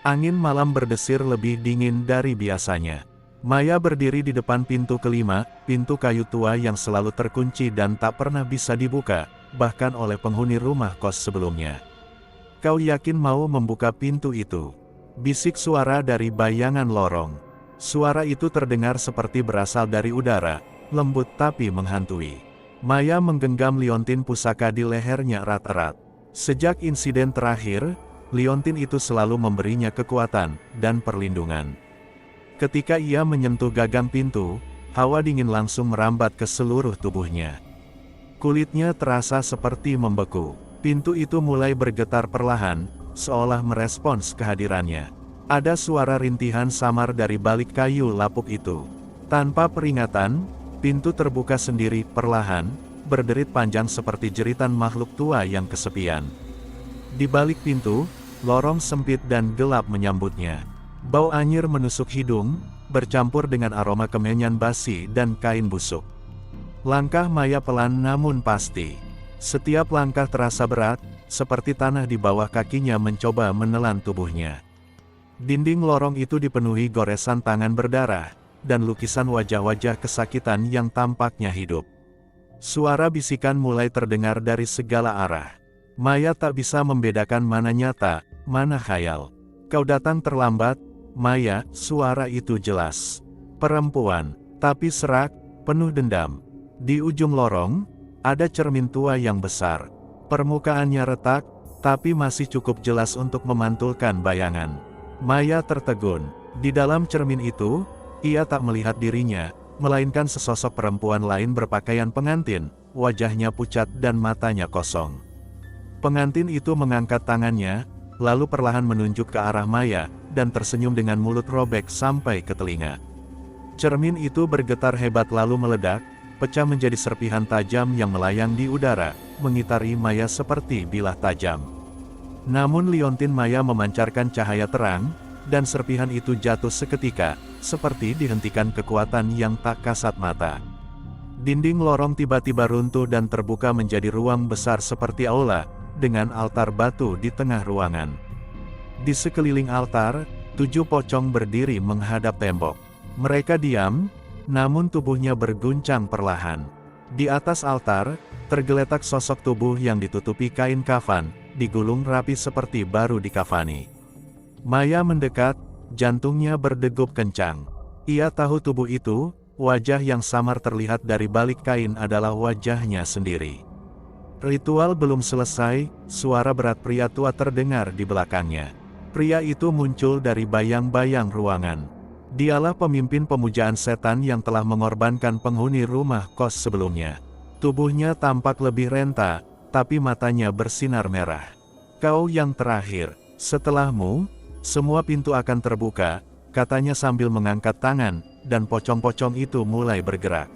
Angin malam berdesir lebih dingin dari biasanya. Maya berdiri di depan pintu kelima, pintu kayu tua yang selalu terkunci dan tak pernah bisa dibuka, bahkan oleh penghuni rumah kos sebelumnya. "Kau yakin mau membuka pintu itu?" bisik suara dari bayangan lorong. Suara itu terdengar seperti berasal dari udara, lembut tapi menghantui. Maya menggenggam liontin pusaka di lehernya erat-erat. Sejak insiden terakhir, liontin itu selalu memberinya kekuatan dan perlindungan. Ketika ia menyentuh gagang pintu, hawa dingin langsung merambat ke seluruh tubuhnya. Kulitnya terasa seperti membeku. Pintu itu mulai bergetar perlahan, seolah merespons kehadirannya. Ada suara rintihan samar dari balik kayu lapuk itu. Tanpa peringatan, pintu terbuka sendiri perlahan, berderit panjang seperti jeritan makhluk tua yang kesepian. Di balik pintu, lorong sempit dan gelap menyambutnya. Bau anyir menusuk hidung, bercampur dengan aroma kemenyan basi dan kain busuk. Langkah Maya pelan namun pasti. Setiap langkah terasa berat, seperti tanah di bawah kakinya mencoba menelan tubuhnya. Dinding lorong itu dipenuhi goresan tangan berdarah, dan lukisan wajah-wajah kesakitan yang tampaknya hidup. Suara bisikan mulai terdengar dari segala arah. Maya tak bisa membedakan mana nyata, mana khayal. "Kau datang terlambat, Maya," suara itu jelas. Perempuan, tapi serak, penuh dendam. Di ujung lorong, ada cermin tua yang besar. Permukaannya retak, tapi masih cukup jelas untuk memantulkan bayangan. Maya tertegun. Di dalam cermin itu, ia tak melihat dirinya, melainkan sesosok perempuan lain berpakaian pengantin, wajahnya pucat dan matanya kosong. Pengantin itu mengangkat tangannya, lalu perlahan menunjuk ke arah Maya, dan tersenyum dengan mulut robek sampai ke telinga. Cermin itu bergetar hebat lalu meledak, pecah menjadi serpihan tajam yang melayang di udara, mengitari Maya seperti bilah tajam. Namun liontin Maya memancarkan cahaya terang, dan serpihan itu jatuh seketika, seperti dihentikan kekuatan yang tak kasat mata. Dinding lorong tiba-tiba runtuh dan terbuka menjadi ruang besar seperti aula, dengan altar batu di tengah ruangan. Di sekeliling altar, 7 pocong berdiri menghadap tembok. Mereka diam, namun tubuhnya berguncang perlahan. Di atas altar, tergeletak sosok tubuh yang ditutupi kain kafan, digulung rapi seperti baru dikafani. Maya mendekat, jantungnya berdegup kencang. Ia tahu tubuh itu, wajah yang samar terlihat dari balik kain adalah wajahnya sendiri. Ritual belum selesai, suara berat pria tua terdengar di belakangnya. Pria itu muncul dari bayang-bayang ruangan. Dialah pemimpin pemujaan setan yang telah mengorbankan penghuni rumah kos sebelumnya. Tubuhnya tampak lebih renta, tapi matanya bersinar merah. "Kau yang terakhir. Setelahmu, semua pintu akan terbuka," katanya sambil mengangkat tangan, dan pocong-pocong itu mulai bergerak.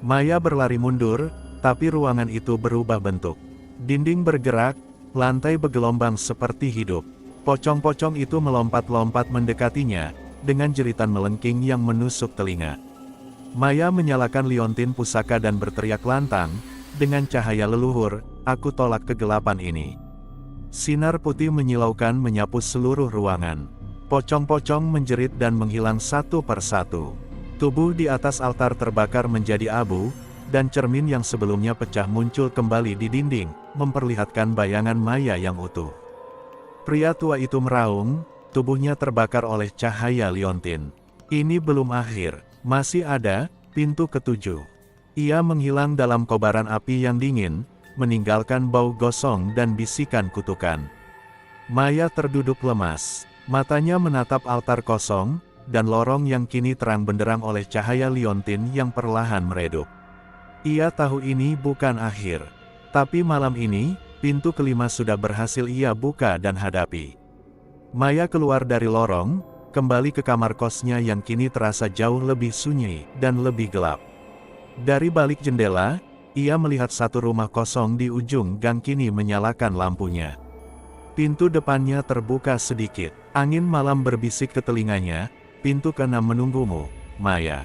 Maya berlari mundur, tapi ruangan itu berubah bentuk. Dinding bergerak, lantai bergelombang seperti hidup. Pocong-pocong itu melompat-lompat mendekatinya, dengan jeritan melengking yang menusuk telinga. Maya menyalakan liontin pusaka dan berteriak lantang, dengan cahaya leluhur, "Aku tolak kegelapan ini." Sinar putih menyilaukan menyapu seluruh ruangan. Pocong-pocong menjerit dan menghilang satu persatu. Tubuh di atas altar terbakar menjadi abu, dan cermin yang sebelumnya pecah muncul kembali di dinding, memperlihatkan bayangan Maya yang utuh. Pria tua itu meraung, tubuhnya terbakar oleh cahaya liontin. "Ini belum akhir, masih ada, pintu ketujuh." Ia menghilang dalam kobaran api yang dingin, meninggalkan bau gosong dan bisikan kutukan. Maya terduduk lemas, matanya menatap altar kosong, dan lorong yang kini terang benderang oleh cahaya liontin yang perlahan meredup. Ia tahu ini bukan akhir. Tapi malam ini, pintu kelima sudah berhasil ia buka dan hadapi. Maya keluar dari lorong, kembali ke kamar kosnya yang kini terasa jauh lebih sunyi dan lebih gelap. Dari balik jendela, ia melihat satu rumah kosong di ujung gang kini menyalakan lampunya. Pintu depannya terbuka sedikit. Angin malam berbisik ke telinganya, "Pintu keenam menunggumu, Maya."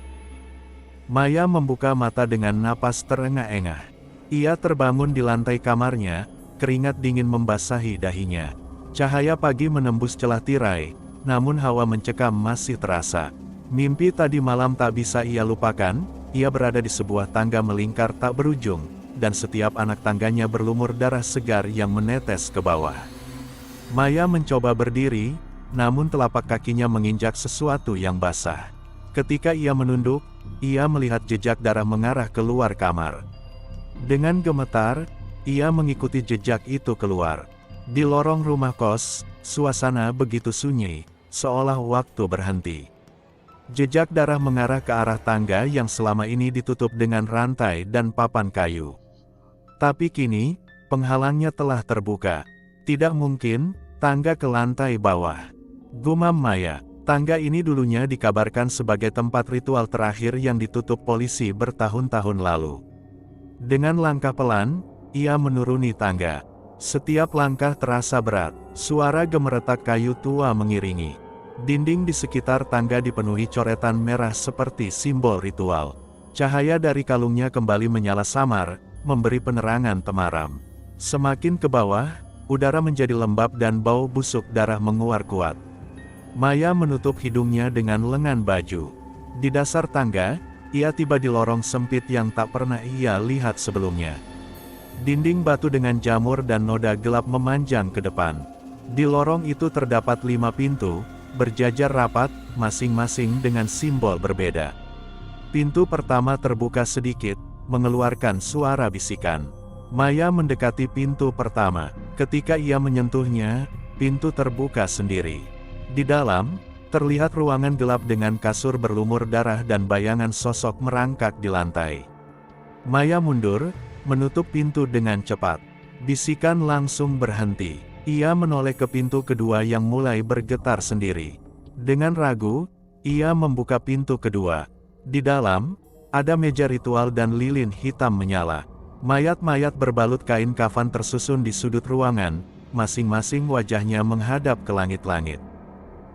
Maya membuka mata dengan napas terengah-engah. Ia terbangun di lantai kamarnya, keringat dingin membasahi dahinya. Cahaya pagi menembus celah tirai, namun hawa mencekam masih terasa. Mimpi tadi malam tak bisa ia lupakan, ia berada di sebuah tangga melingkar tak berujung, dan setiap anak tangganya berlumur darah segar yang menetes ke bawah. Maya mencoba berdiri, namun telapak kakinya menginjak sesuatu yang basah. Ketika ia menunduk, ia melihat jejak darah mengarah keluar kamar. Dengan gemetar, ia mengikuti jejak itu keluar. Di lorong rumah kos, suasana begitu sunyi, seolah waktu berhenti. Jejak darah mengarah ke arah tangga yang selama ini ditutup dengan rantai dan papan kayu. Tapi kini, penghalangnya telah terbuka. Tidak mungkin, tangga ke lantai bawah. Gumam Maya, tangga ini dulunya dikabarkan sebagai tempat ritual terakhir yang ditutup polisi bertahun-tahun lalu. Dengan langkah pelan, ia menuruni tangga. Setiap langkah terasa berat, suara gemeretak kayu tua mengiringi. Dinding di sekitar tangga dipenuhi coretan merah seperti simbol ritual. Cahaya dari kalungnya kembali menyala samar, memberi penerangan temaram. Semakin ke bawah, udara menjadi lembab dan bau busuk darah menguar kuat. Maya menutup hidungnya dengan lengan baju. Di dasar tangga, ia tiba di lorong sempit yang tak pernah ia lihat sebelumnya. Dinding batu dengan jamur dan noda gelap memanjang ke depan. Di lorong itu terdapat 5 pintu, berjajar rapat, masing-masing dengan simbol berbeda. Pintu pertama terbuka sedikit, mengeluarkan suara bisikan. Maya mendekati pintu pertama. Ketika ia menyentuhnya, pintu terbuka sendiri. Di dalam, terlihat ruangan gelap dengan kasur berlumur darah dan bayangan sosok merangkak di lantai. Maya mundur, menutup pintu dengan cepat. Bisikan langsung berhenti. Ia menoleh ke pintu kedua yang mulai bergetar sendiri. Dengan ragu, ia membuka pintu kedua. Di dalam, ada meja ritual dan lilin hitam menyala. Mayat-mayat berbalut kain kafan tersusun di sudut ruangan, masing-masing wajahnya menghadap ke langit-langit.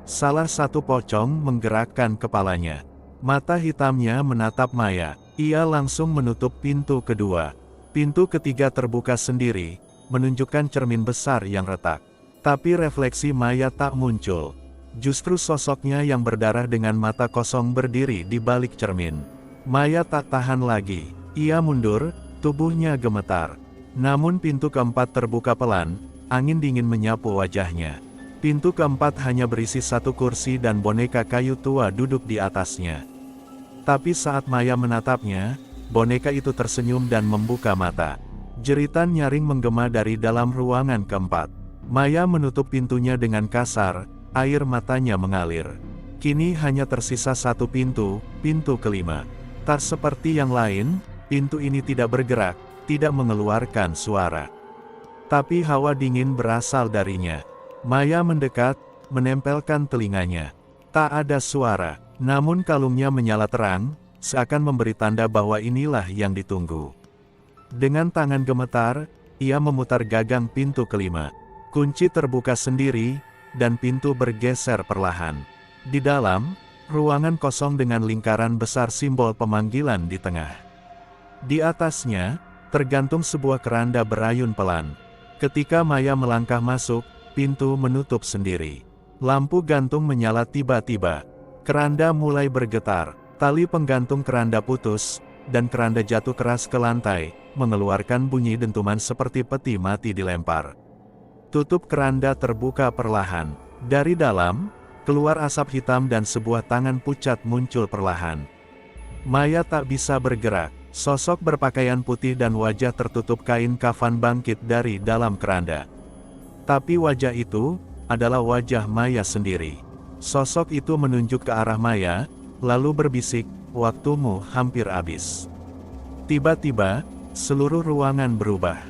Salah satu pocong menggerakkan kepalanya. Mata hitamnya menatap Maya. Ia langsung menutup pintu kedua. Pintu ketiga terbuka sendiri, menunjukkan cermin besar yang retak. Tapi refleksi Maya tak muncul. Justru sosoknya yang berdarah dengan mata kosong berdiri di balik cermin. Maya tak tahan lagi. Ia mundur, tubuhnya gemetar. Namun pintu keempat terbuka pelan, angin dingin menyapu wajahnya. Pintu keempat hanya berisi satu kursi dan boneka kayu tua duduk di atasnya. Tapi saat Maya menatapnya, boneka itu tersenyum dan membuka mata. Jeritan nyaring menggema dari dalam ruangan keempat. Maya menutup pintunya dengan kasar, air matanya mengalir. Kini hanya tersisa satu pintu, pintu kelima. Tak seperti yang lain, pintu ini tidak bergerak, tidak mengeluarkan suara. Tapi hawa dingin berasal darinya. Maya mendekat, menempelkan telinganya. Tak ada suara, namun kalungnya menyala terang, seakan memberi tanda bahwa inilah yang ditunggu. Dengan tangan gemetar, ia memutar gagang pintu kelima. Kunci terbuka sendiri, dan pintu bergeser perlahan. Di dalam, ruangan kosong dengan lingkaran besar simbol pemanggilan di tengah. Di atasnya, tergantung sebuah keranda berayun pelan. Ketika Maya melangkah masuk, pintu menutup sendiri. Lampu gantung menyala tiba-tiba. Keranda mulai bergetar, tali penggantung keranda putus, dan keranda jatuh keras ke lantai, mengeluarkan bunyi dentuman seperti peti mati dilempar. Tutup keranda terbuka perlahan. Dari dalam, keluar asap hitam dan sebuah tangan pucat muncul perlahan. Maya tak bisa bergerak. Sosok berpakaian putih dan wajah tertutup kain kafan bangkit dari dalam keranda. Tapi wajah itu adalah wajah Maya sendiri. Sosok itu menunjuk ke arah Maya, lalu berbisik, "Waktumu hampir habis." Tiba-tiba, seluruh ruangan berubah.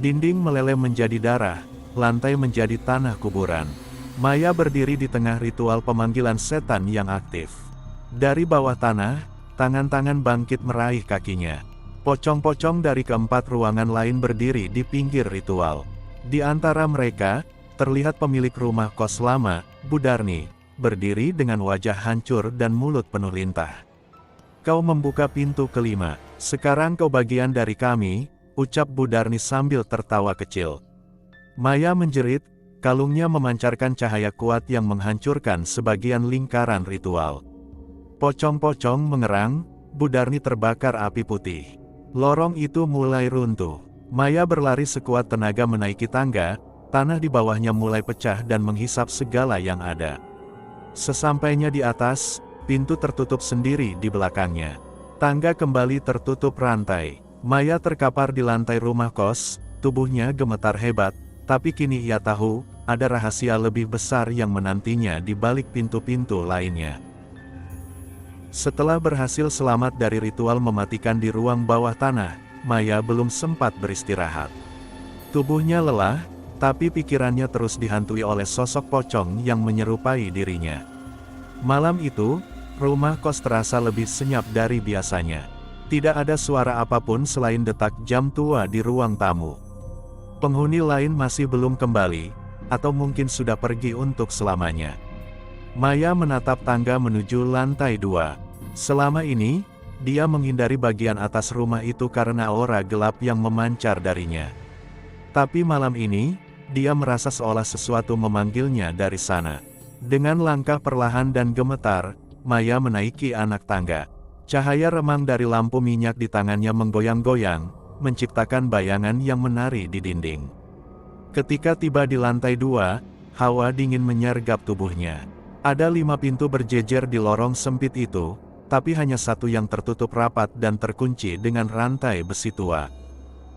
Dinding meleleh menjadi darah, lantai menjadi tanah kuburan. Maya berdiri di tengah ritual pemanggilan setan yang aktif. Dari bawah tanah, tangan-tangan bangkit meraih kakinya. Pocong-pocong dari keempat ruangan lain berdiri di pinggir ritual. Di antara mereka, terlihat pemilik rumah kos lama, Budarni, berdiri dengan wajah hancur dan mulut penuh lintah. "Kau membuka pintu kelima, sekarang kau bagian dari kami," ucap Budarni sambil tertawa kecil. Maya menjerit, Kalungnya memancarkan cahaya kuat yang menghancurkan sebagian lingkaran ritual. Pocong-pocong mengerang, Budarni terbakar api putih. Lorong itu mulai runtuh. Maya berlari sekuat tenaga menaiki tangga, tanah di bawahnya mulai pecah dan menghisap segala yang ada. Sesampainya di atas, pintu tertutup sendiri di belakangnya. Tangga kembali tertutup rantai. Maya terkapar di lantai rumah kos, tubuhnya gemetar hebat, tapi kini ia tahu, ada rahasia lebih besar yang menantinya di balik pintu-pintu lainnya. Setelah berhasil selamat dari ritual mematikan di ruang bawah tanah, Maya belum sempat beristirahat. Tubuhnya lelah, tapi pikirannya terus dihantui oleh sosok pocong yang menyerupai dirinya. Malam itu, rumah kos terasa lebih senyap dari biasanya. Tidak ada suara apapun selain detak jam tua di ruang tamu. Penghuni lain masih belum kembali, atau mungkin sudah pergi untuk selamanya. Maya menatap tangga menuju lantai 2. Selama ini, dia menghindari bagian atas rumah itu karena aura gelap yang memancar darinya. Tapi malam ini, dia merasa seolah sesuatu memanggilnya dari sana. Dengan langkah perlahan dan gemetar, Maya menaiki anak tangga. Cahaya remang dari lampu minyak di tangannya menggoyang-goyang, menciptakan bayangan yang menari di dinding. Ketika tiba di lantai 2, hawa dingin menyergap tubuhnya. Ada 5 pintu berjejer di lorong sempit itu, tapi hanya satu yang tertutup rapat dan terkunci dengan rantai besi tua.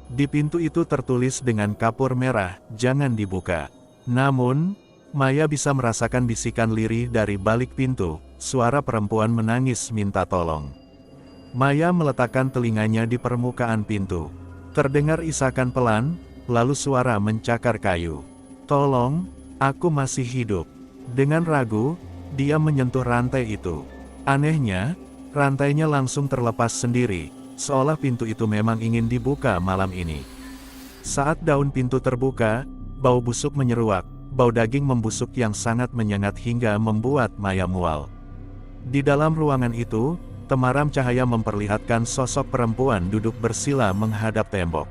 Di pintu itu tertulis dengan kapur merah, "Jangan dibuka." Namun, Maya bisa merasakan bisikan lirih dari balik pintu, suara perempuan menangis minta tolong. Maya meletakkan telinganya di permukaan pintu. Terdengar isakan pelan, lalu suara mencakar kayu. "Tolong, aku masih hidup." Dengan ragu, dia menyentuh rantai itu. Anehnya, rantainya langsung terlepas sendiri, seolah pintu itu memang ingin dibuka malam ini. Saat daun pintu terbuka, bau busuk menyeruak, bau daging membusuk yang sangat menyengat hingga membuat Maya mual. Di dalam ruangan itu, temaram cahaya memperlihatkan sosok perempuan duduk bersila menghadap tembok.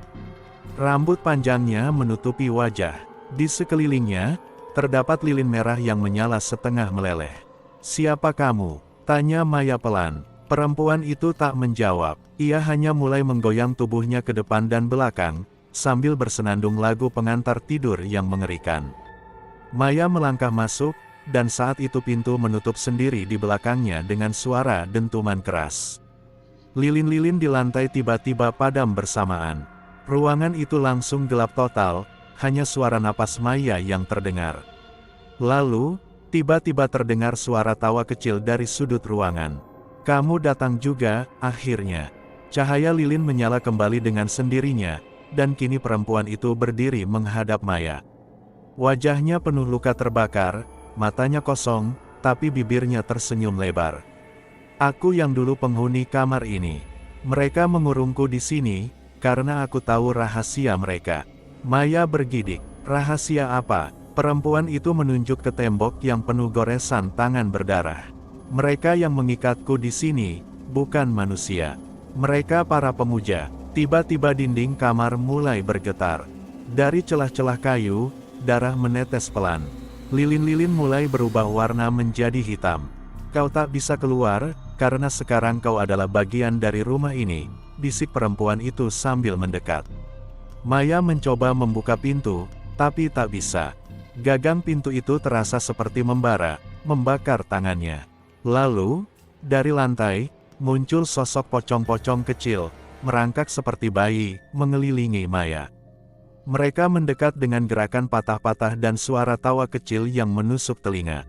Rambut panjangnya menutupi wajah. Di sekelilingnya, terdapat lilin merah yang menyala setengah meleleh. "Siapa kamu?" tanya Maya pelan. Perempuan itu tak menjawab. Ia hanya mulai menggoyang tubuhnya ke depan dan belakang, sambil bersenandung lagu pengantar tidur yang mengerikan. Maya melangkah masuk, dan saat itu pintu menutup sendiri di belakangnya dengan suara dentuman keras. Lilin-lilin di lantai tiba-tiba padam bersamaan. Ruangan itu langsung gelap total, hanya suara napas Maya yang terdengar. Lalu, tiba-tiba terdengar suara tawa kecil dari sudut ruangan. "Kamu datang juga, akhirnya." Cahaya lilin menyala kembali dengan sendirinya, dan kini perempuan itu berdiri menghadap Maya. Wajahnya penuh luka terbakar, matanya kosong, tapi bibirnya tersenyum lebar. "Aku yang dulu penghuni kamar ini. Mereka mengurungku di sini, karena aku tahu rahasia mereka." Maya bergidik. "Rahasia apa?" Perempuan itu menunjuk ke tembok yang penuh goresan tangan berdarah. "Mereka yang mengikatku di sini, bukan manusia. Mereka para pemuja." Tiba-tiba dinding kamar mulai bergetar. Dari celah-celah kayu, darah menetes pelan. Lilin-lilin mulai berubah warna menjadi hitam. "Kau tak bisa keluar, karena sekarang kau adalah bagian dari rumah ini," bisik perempuan itu sambil mendekat. Maya mencoba membuka pintu, tapi tak bisa. Gagang pintu itu terasa seperti membara, membakar tangannya. Lalu, dari lantai, muncul sosok pocong-pocong kecil, merangkak seperti bayi, mengelilingi Maya. Mereka mendekat dengan gerakan patah-patah dan suara tawa kecil yang menusuk telinga.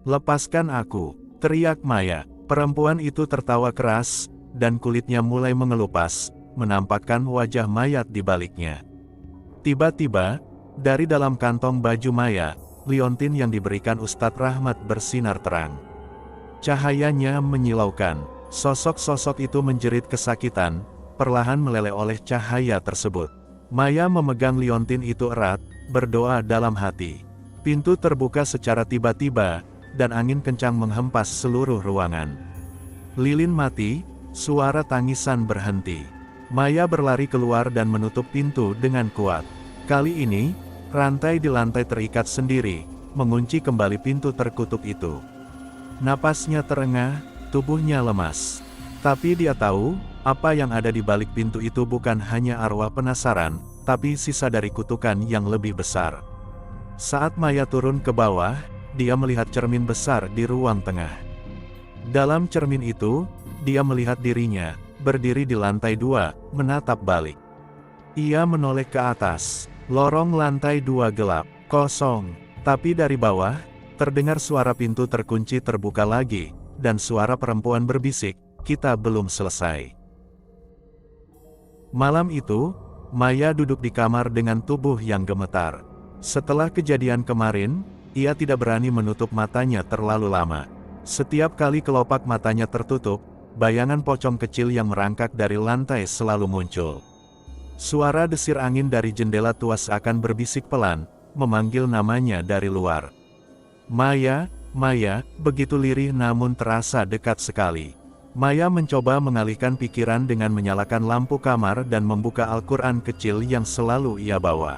"Lepaskan aku!" teriak Maya. Perempuan itu tertawa keras, dan kulitnya mulai mengelupas, menampakkan wajah mayat di baliknya. Tiba-tiba, dari dalam kantong baju Maya, liontin yang diberikan Ustadz Rahmat bersinar terang. Cahayanya menyilaukan. Sosok-sosok itu menjerit kesakitan, perlahan meleleh oleh cahaya tersebut. Maya memegang liontin itu erat, berdoa dalam hati. Pintu terbuka secara tiba-tiba, dan angin kencang menghempas seluruh ruangan. Lilin mati, suara tangisan berhenti. Maya berlari keluar dan menutup pintu dengan kuat. Kali ini, Rantai di lantai terikat sendiri, mengunci kembali pintu terkutuk itu. Napasnya terengah, tubuhnya lemas. Tapi dia tahu, apa yang ada di balik pintu itu bukan hanya arwah penasaran, tapi sisa dari kutukan yang lebih besar. Saat Maya turun ke bawah, dia melihat cermin besar di ruang tengah. Dalam cermin itu, dia melihat dirinya, berdiri di lantai 2, menatap balik. Ia menoleh ke atas, lorong lantai 2 gelap, kosong, tapi dari bawah, terdengar suara pintu terkunci terbuka lagi, dan suara perempuan berbisik, "Kita belum selesai." Malam itu, Maya duduk di kamar dengan tubuh yang gemetar. Setelah kejadian kemarin, ia tidak berani menutup matanya terlalu lama. Setiap kali kelopak matanya tertutup, bayangan pocong kecil yang merangkak dari lantai selalu muncul. Suara desir angin dari jendela tua seakan berbisik pelan, memanggil namanya dari luar. "Maya, Maya," begitu lirih namun terasa dekat sekali. Maya mencoba mengalihkan pikiran dengan menyalakan lampu kamar dan membuka Al-Quran kecil yang selalu ia bawa.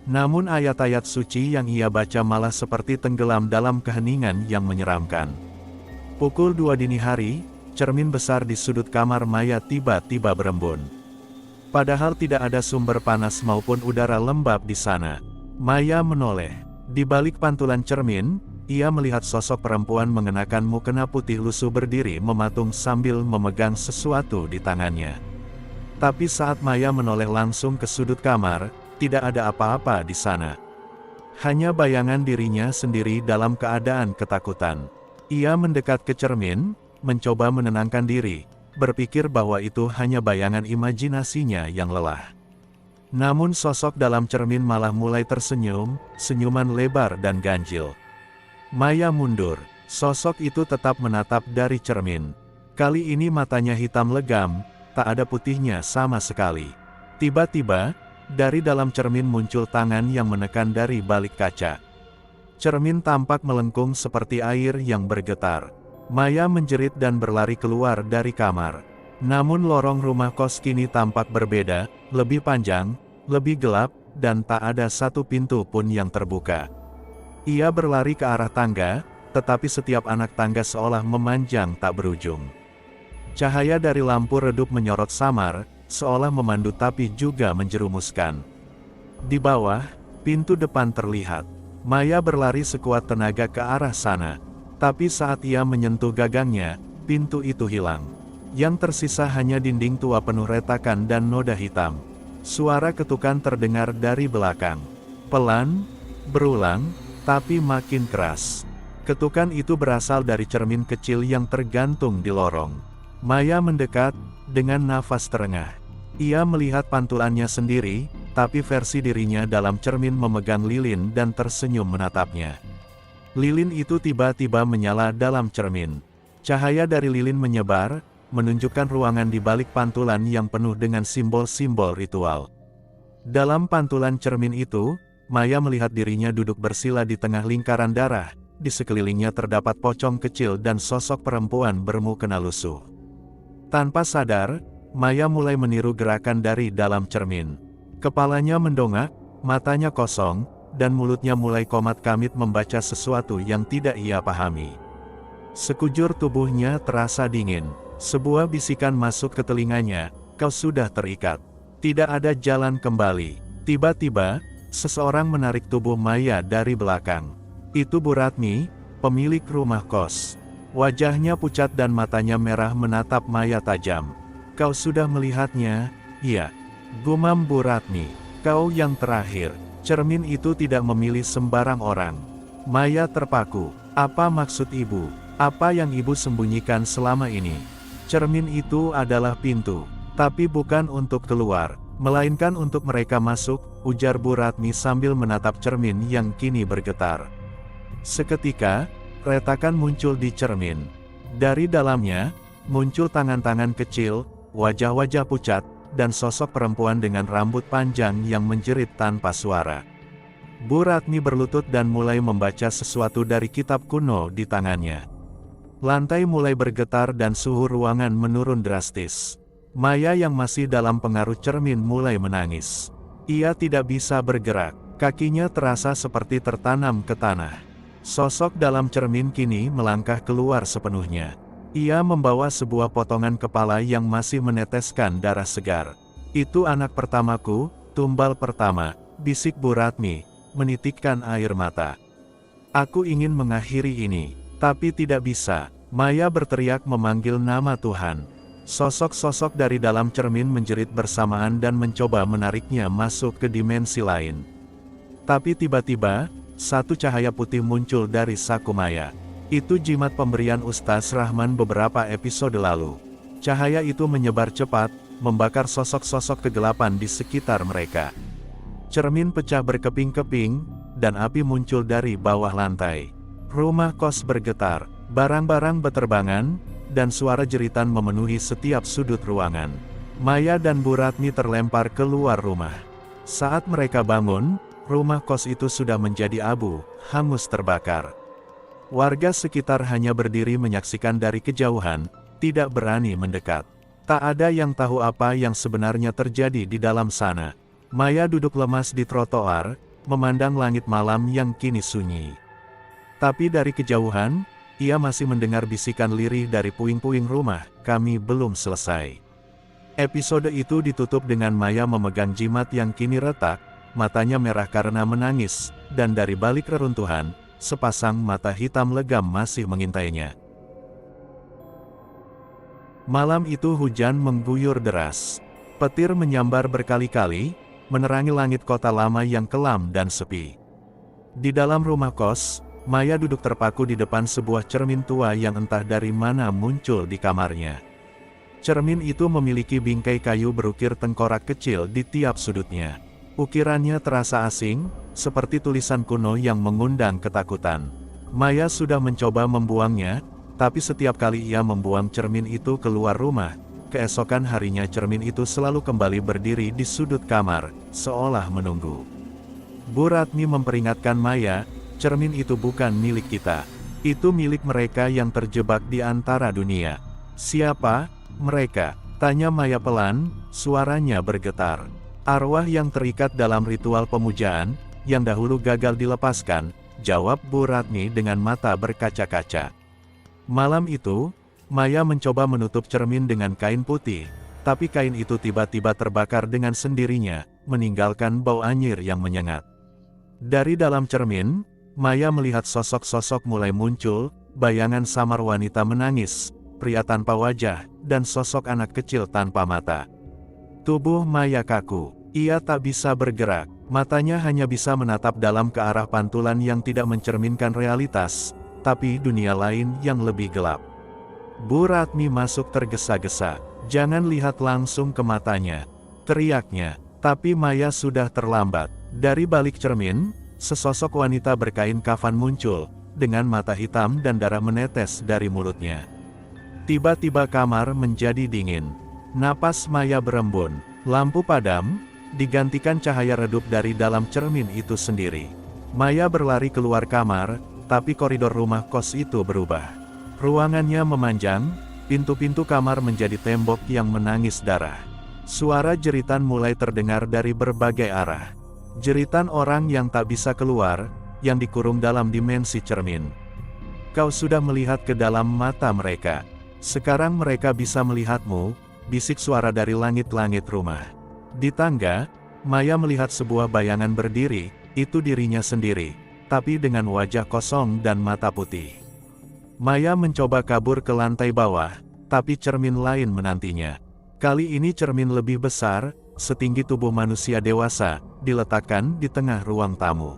Namun ayat-ayat suci yang ia baca malah seperti tenggelam dalam keheningan yang menyeramkan. Pukul 2 dini hari, cermin besar di sudut kamar Maya tiba-tiba berembun. Padahal tidak ada sumber panas maupun udara lembab di sana. Maya menoleh. Di balik pantulan cermin, ia melihat sosok perempuan mengenakan mukena putih lusuh berdiri mematung sambil memegang sesuatu di tangannya. Tapi saat Maya menoleh langsung ke sudut kamar, tidak ada apa-apa di sana. Hanya bayangan dirinya sendiri dalam keadaan ketakutan. Ia mendekat ke cermin, mencoba menenangkan diri, berpikir bahwa itu hanya bayangan imajinasinya yang lelah. Namun sosok dalam cermin malah mulai tersenyum, senyuman lebar dan ganjil. Maya mundur, sosok itu tetap menatap dari cermin. Kali ini matanya hitam legam, tak ada putihnya sama sekali. Tiba-tiba, dari dalam cermin muncul tangan yang menekan dari balik kaca. Cermin tampak melengkung seperti air yang bergetar. Maya menjerit dan berlari keluar dari kamar. Namun lorong rumah kos kini tampak berbeda, lebih panjang, lebih gelap, dan tak ada satu pintu pun yang terbuka. Ia berlari ke arah tangga, tetapi setiap anak tangga seolah memanjang tak berujung. Cahaya dari lampu redup menyorot samar, seolah memandu tapi juga menjerumuskan. Di bawah, pintu depan terlihat. Maya berlari sekuat tenaga ke arah sana. Tapi saat ia menyentuh gagangnya, pintu itu hilang. Yang tersisa hanya dinding tua penuh retakan dan noda hitam. Suara ketukan terdengar dari belakang. Pelan, berulang, tapi makin keras. Ketukan itu berasal dari cermin kecil yang tergantung di lorong. Maya mendekat, dengan nafas terengah. Ia melihat pantulannya sendiri, tapi versi dirinya dalam cermin memegang lilin dan tersenyum menatapnya. Lilin itu tiba-tiba menyala dalam cermin. Cahaya dari lilin menyebar, menunjukkan ruangan di balik pantulan yang penuh dengan simbol-simbol ritual. Dalam pantulan cermin itu, Maya melihat dirinya duduk bersila di tengah lingkaran darah, di sekelilingnya terdapat pocong kecil dan sosok perempuan bermukena lusuh. Tanpa sadar, Maya mulai meniru gerakan dari dalam cermin. Kepalanya mendongak, matanya kosong, dan mulutnya mulai komat-kamit membaca sesuatu yang tidak ia pahami. Sekujur tubuhnya terasa dingin. Sebuah bisikan masuk ke telinganya, "Kau sudah terikat. Tidak ada jalan kembali." Tiba-tiba, seseorang menarik tubuh Maya dari belakang. Itu Bu Ratmi, pemilik rumah kos. Wajahnya pucat dan matanya merah menatap Maya tajam. "Kau sudah melihatnya?" "Iya," gumam Bu Ratmi. "Kau yang terakhir." Cermin itu tidak memilih sembarang orang. Maya terpaku. "Apa maksud ibu? Apa yang ibu sembunyikan selama ini?" "Cermin itu adalah pintu. Tapi bukan untuk keluar, melainkan untuk mereka masuk," ujar Bu Ratmi sambil menatap cermin yang kini bergetar. Seketika, retakan muncul di cermin. Dari dalamnya, muncul tangan-tangan kecil, wajah-wajah pucat, dan sosok perempuan dengan rambut panjang yang menjerit tanpa suara. Bu Ratmi berlutut dan mulai membaca sesuatu dari kitab kuno di tangannya. Lantai mulai bergetar dan suhu ruangan menurun drastis. Maya yang masih dalam pengaruh cermin mulai menangis. Ia tidak bisa bergerak. Kakinya terasa seperti tertanam ke tanah. Sosok dalam cermin kini melangkah keluar sepenuhnya. Ia membawa sebuah potongan kepala yang masih meneteskan darah segar. "Itu anak pertamaku, tumbal pertama," bisik Bu Ratmi, menitikkan air mata. "Aku ingin mengakhiri ini, tapi tidak bisa." Maya berteriak memanggil nama Tuhan. Sosok-sosok dari dalam cermin menjerit bersamaan dan mencoba menariknya masuk ke dimensi lain. Tapi tiba-tiba, satu cahaya putih muncul dari saku Maya. Itu jimat pemberian Ustaz Rahman beberapa episode lalu. Cahaya itu menyebar cepat, membakar sosok-sosok kegelapan di sekitar mereka. Cermin pecah berkeping-keping, dan api muncul dari bawah lantai. Rumah kos bergetar, barang-barang beterbangan, dan suara jeritan memenuhi setiap sudut ruangan. Maya dan Bu Ratmi terlempar keluar rumah. Saat mereka bangun, rumah kos itu sudah menjadi abu, hangus terbakar. Warga sekitar hanya berdiri menyaksikan dari kejauhan, tidak berani mendekat. Tak ada yang tahu apa yang sebenarnya terjadi di dalam sana. Maya duduk lemas di trotoar, memandang langit malam yang kini sunyi. Tapi dari kejauhan, ia masih mendengar bisikan lirih dari puing-puing rumah, "Kami belum selesai." Episode itu ditutup dengan Maya memegang jimat yang kini retak, matanya merah karena menangis, dan dari balik reruntuhan, sepasang mata hitam legam masih mengintainya. Malam itu hujan mengguyur deras. Petir menyambar berkali-kali, menerangi langit kota lama yang kelam dan sepi. Di dalam rumah kos, Maya duduk terpaku di depan sebuah cermin tua yang entah dari mana muncul di kamarnya. Cermin itu memiliki bingkai kayu berukir tengkorak kecil di tiap sudutnya. Ukirannya terasa asing, seperti tulisan kuno yang mengundang ketakutan. Maya sudah mencoba membuangnya, tapi setiap kali ia membuang cermin itu keluar rumah, keesokan harinya cermin itu selalu kembali berdiri di sudut kamar, seolah menunggu. Bu Ratmi memperingatkan Maya, "Cermin itu bukan milik kita. Itu milik mereka yang terjebak di antara dunia." "Siapa mereka?" tanya Maya pelan, suaranya bergetar. "Arwah yang terikat dalam ritual pemujaan, yang dahulu gagal dilepaskan," jawab Bu Ratmi dengan mata berkaca-kaca. Malam itu, Maya mencoba menutup cermin dengan kain putih, tapi kain itu tiba-tiba terbakar dengan sendirinya, meninggalkan bau anyir yang menyengat. Dari dalam cermin, Maya melihat sosok-sosok mulai muncul, bayangan samar wanita menangis, pria tanpa wajah, dan sosok anak kecil tanpa mata. Tubuh Maya kaku. Ia tak bisa bergerak, matanya hanya bisa menatap dalam ke arah pantulan yang tidak mencerminkan realitas, tapi dunia lain yang lebih gelap. Bu Ratmi masuk tergesa-gesa. "Jangan lihat langsung ke matanya," teriaknya, tapi Maya sudah terlambat. Dari balik cermin, sesosok wanita berkain kafan muncul, dengan mata hitam dan darah menetes dari mulutnya. Tiba-tiba kamar menjadi dingin. Napas Maya berembun, lampu padam, digantikan cahaya redup dari dalam cermin itu sendiri. Maya berlari keluar kamar, tapi koridor rumah kos itu berubah. Ruangannya memanjang, pintu-pintu kamar menjadi tembok yang menangis darah. Suara jeritan mulai terdengar dari berbagai arah. Jeritan orang yang tak bisa keluar, yang dikurung dalam dimensi cermin. "Kau sudah melihat ke dalam mata mereka. Sekarang mereka bisa melihatmu," bisik suara dari langit-langit rumah. Di tangga, Maya melihat sebuah bayangan berdiri, itu dirinya sendiri, tapi dengan wajah kosong dan mata putih. Maya mencoba kabur ke lantai bawah, tapi cermin lain menantinya. Kali ini cermin lebih besar, setinggi tubuh manusia dewasa, diletakkan di tengah ruang tamu.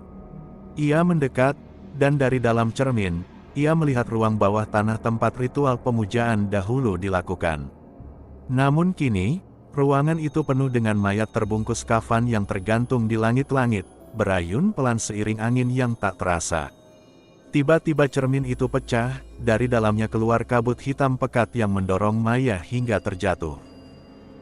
Ia mendekat, dan dari dalam cermin, ia melihat ruang bawah tanah tempat ritual pemujaan dahulu dilakukan. Namun kini, ruangan itu penuh dengan mayat terbungkus kafan yang tergantung di langit-langit, berayun pelan seiring angin yang tak terasa. Tiba-tiba cermin itu pecah, dari dalamnya keluar kabut hitam pekat yang mendorong Maya hingga terjatuh.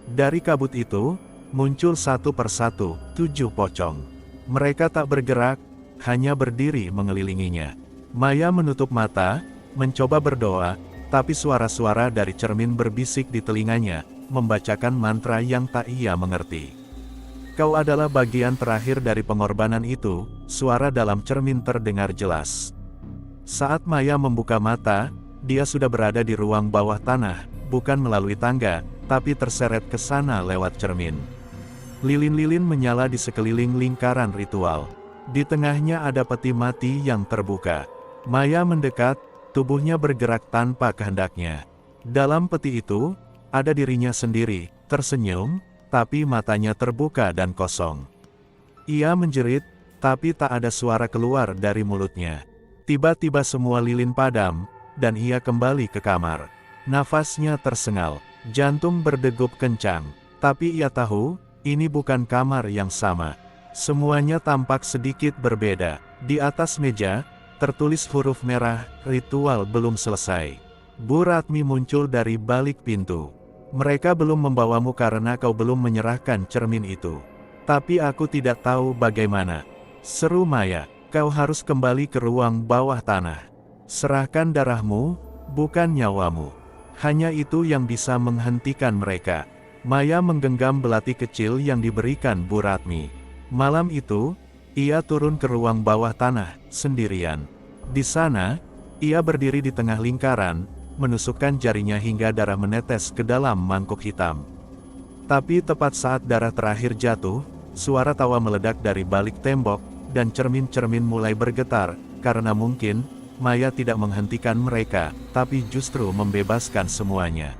Dari kabut itu, muncul satu persatu, 7 pocong. Mereka tak bergerak, hanya berdiri mengelilinginya. Maya menutup mata, mencoba berdoa, tapi suara-suara dari cermin berbisik di telinganya, membacakan mantra yang tak ia mengerti. Kau adalah bagian terakhir dari pengorbanan itu, suara dalam cermin terdengar jelas. Saat Maya membuka mata, dia sudah berada di ruang bawah tanah, bukan melalui tangga, tapi terseret ke sana lewat cermin. Lilin-lilin menyala di sekeliling lingkaran ritual. Di tengahnya ada peti mati yang terbuka. Maya mendekat, tubuhnya bergerak tanpa kehendaknya. Dalam peti itu, ada dirinya sendiri, tersenyum, tapi matanya terbuka dan kosong. Ia menjerit, tapi tak ada suara keluar dari mulutnya. Tiba-tiba semua lilin padam, dan ia kembali ke kamar. Nafasnya tersengal, jantung berdegup kencang, tapi ia tahu, ini bukan kamar yang sama. Semuanya tampak sedikit berbeda. Di atas meja, tertulis huruf merah, ritual belum selesai. Bu Ratmi muncul dari balik pintu. Mereka belum membawamu karena kau belum menyerahkan cermin itu. Tapi aku tidak tahu bagaimana. Seru Maya, kau harus kembali ke ruang bawah tanah. Serahkan darahmu, bukan nyawamu. Hanya itu yang bisa menghentikan mereka. Maya menggenggam belati kecil yang diberikan Bu Ratmi. Malam itu, ia turun ke ruang bawah tanah, sendirian. Di sana, ia berdiri di tengah lingkaran, menusukkan jarinya hingga darah menetes ke dalam mangkuk hitam. Tapi tepat saat darah terakhir jatuh, suara tawa meledak dari balik tembok, dan cermin-cermin mulai bergetar, karena mungkin, Maya tidak menghentikan mereka, tapi justru membebaskan semuanya.